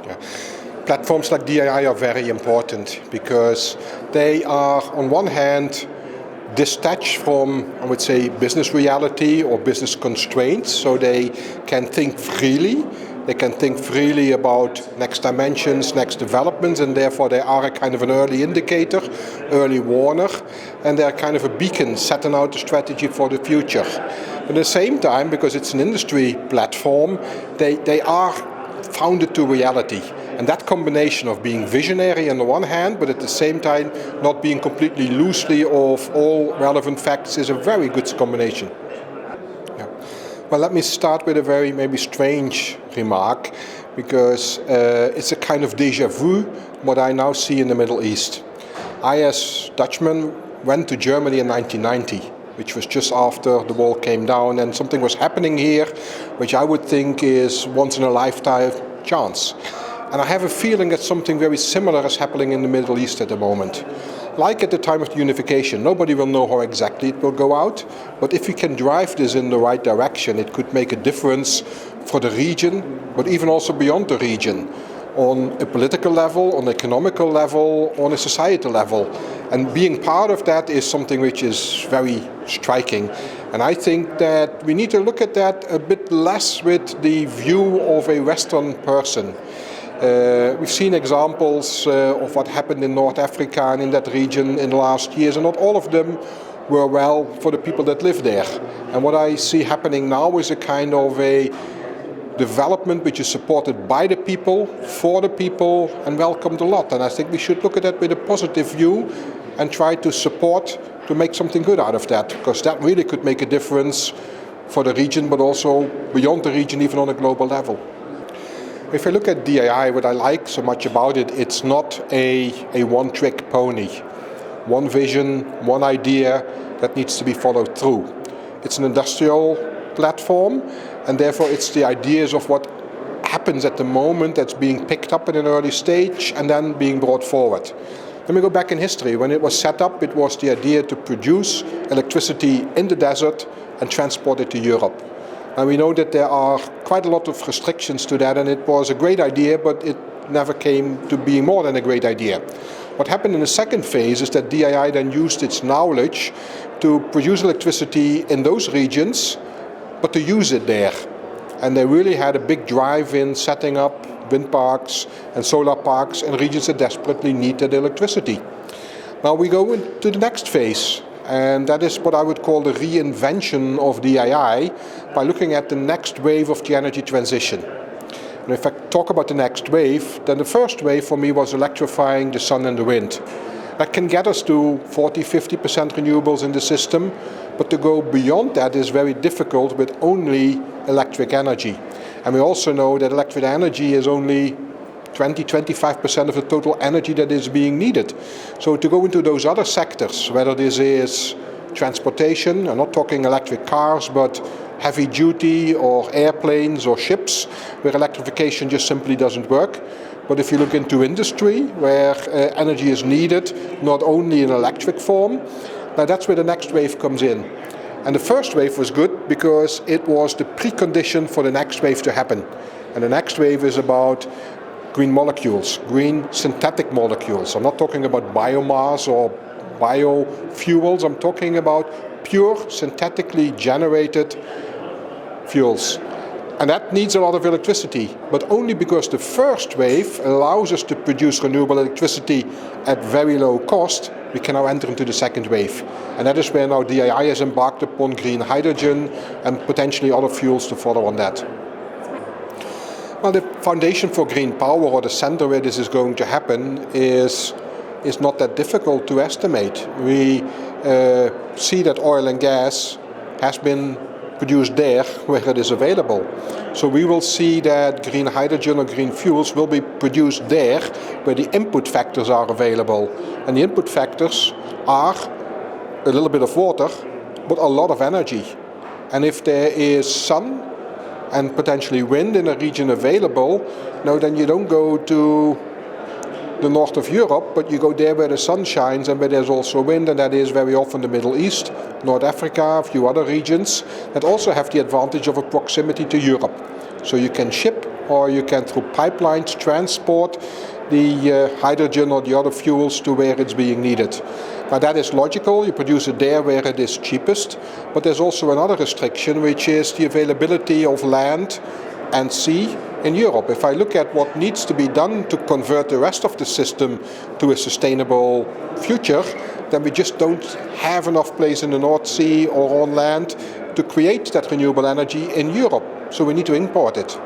Yeah. Platforms like Dii are very important because they are, on one hand, detached from, I would say, business reality or business constraints, so they can think freely. They can think freely about next dimensions, next developments, and therefore they are a kind of an early indicator, early warner, and they're kind of a beacon setting out the strategy for the future. But at the same time, because it's an industry platform, they are founded to reality. And that combination of being visionary on the one hand, but at the same time not being completely loosely of all relevant facts is a very good combination. Yeah. Well, let me start with a very maybe strange remark, because it's a kind of déjà vu what I now see in the Middle East. I, as Dutchman, went to Germany in 1990, which was just after the wall came down, and something was happening here which I would think is once in a lifetime chance. And I have a feeling that something very similar is happening in the Middle East at the moment. Like at the time of the unification, nobody will know how exactly it will go out, but if we can drive this in the right direction, it could make a difference for the region, but even also beyond the region, on a political level, on an economical level, on a societal level. And being part of that is something which is very striking. And I think that we need to look at that a bit less with the view of a Western person. We've seen examples of what happened in North Africa and in that region in the last years, and not all of them were well for the people that live there. And what I see happening now is a kind of a development which is supported by the people, for the people, and welcomed a lot. And I think we should look at that with a positive view and try to support to make something good out of that, because that really could make a difference for the region, but also beyond the region, even on a global level. If I look at Dii, what I like so much about it, it's not a one-trick pony. One vision, one idea that needs to be followed through. It's an industrial platform, and therefore it's the ideas of what happens at the moment that's being picked up at an early stage and then being brought forward. Let me go back in history. When it was set up, it was the idea to produce electricity in the desert and transport it to Europe. And we know that there are quite a lot of restrictions to that, and it was a great idea, but it never came to being more than a great idea. What happened in the second phase is that Dii then used its knowledge to produce electricity in those regions, but to use it there. And they really had a big drive in setting up wind parks and solar parks in regions that desperately need that electricity. Now we go into the next phase. And that is what I would call the reinvention of Dii by looking at the next wave of the energy transition. And if I talk about the next wave, then the first wave for me was electrifying the sun and the wind. That can get us to 40-50% renewables in the system, but to go beyond that is very difficult with only electric energy. And we also know that electric energy is only 20-25% of the total energy that is being needed. So to go into those other sectors, whether this is transportation, I'm not talking electric cars, but heavy duty or airplanes or ships, where electrification just simply doesn't work. But if you look into industry, where energy is needed, not only in electric form, now that's where the next wave comes in. And the first wave was good because it was the precondition for the next wave to happen. And the next wave is about green molecules, green synthetic molecules. I'm not talking about biomass or biofuels. I'm talking about pure synthetically generated fuels. And that needs a lot of electricity, but only because the first wave allows us to produce renewable electricity at very low cost, we can now enter into the second wave. And that is where now Dii has embarked upon green hydrogen and potentially other fuels to follow on that. Well, the foundation for green power, or the center where this is going to happen, is not that difficult to estimate. We see that oil and gas has been produced there where it is available. So we will see that green hydrogen or green fuels will be produced there where the input factors are available. And the input factors are a little bit of water, but a lot of energy. And if there is sun and potentially wind in a region available, now then you don't go to the north of Europe, but you go there where the sun shines and where there's also wind, and that is very often the Middle East, North Africa, a few other regions that also have the advantage of a proximity to Europe. So you can ship or you can through pipelines transport the hydrogen or the other fuels to where it's being needed. Now that is logical, you produce it there where it is cheapest, but there's also another restriction, which is the availability of land and sea in Europe. If I look at what needs to be done to convert the rest of the system to a sustainable future, then we just don't have enough place in the North Sea or on land to create that renewable energy in Europe. So we need to import it.